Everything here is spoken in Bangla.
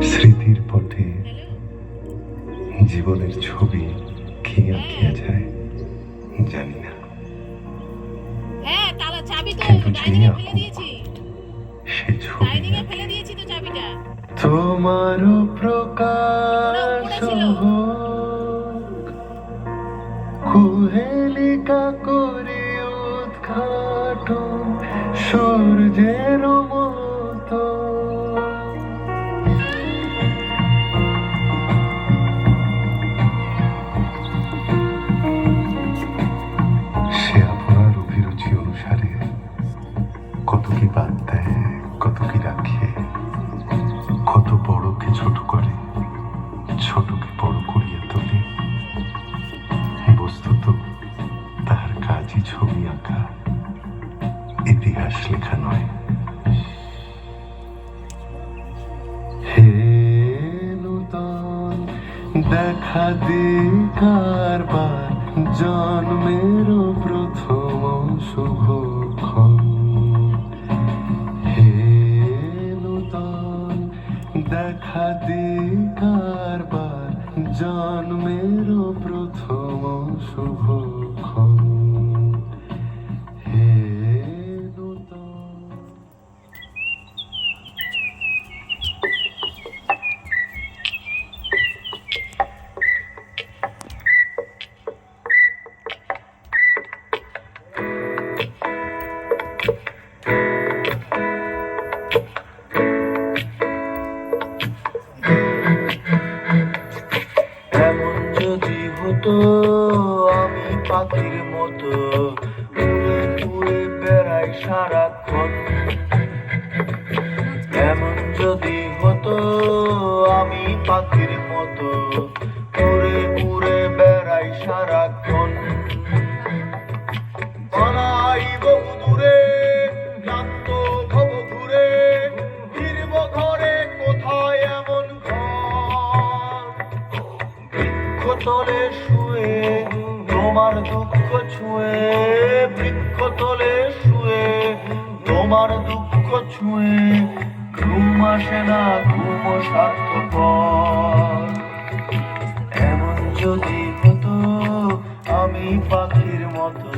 স্মৃতির পথে জীবনের ছবি কি আঁকিয়া যায় জানি না, কিন্তু যে আঁকুক সে ছবি আঁকে। তোমার প্রকাশ হোক, কুহেলিকা করে উদ্ঘাটন সূর্যের মতো। সে আপনার অভিরুচি অনুসারে কত কি বাদ দেয়, কত কি রাখে, কত বড়কে ছোট করে, ছোটকে বড় করিয়া তোলে। বস্তুত তাহার কাজই ছবি আঁকা, ইতিহাস লেখা নয়। হে নূতন দেখা দে কারবার, জন্মের প্রথম শুভক্ষণ। হে নূতন দেখা দে কারবার, জন্মের প্রথম শুভক্ষণ। হে নূতন। এমন যদি হতো আমি পাখির মতো উড়ে উড়ে বেড়াই সারাক্ষণ। এমন যদি হতো আমি পাখির মতো উড়ে উড়ে বেড়াই সারাক্ষণ। বানাই বহু দূরে ক্লান্ত ভব ঘুরে, ফিরব ঘরে কোথায় এমন ঘর। বৃক্ষতলে শুয়ে তোমার দুঃখ ছুঁয়ে, বৃক্ষতলে শুয়ে তোমার দুঃখ ছুঁয়ে, ঘুম আসে না ঘুম স্বার্থপর। এমন যদি হতো আমি পাখির মতো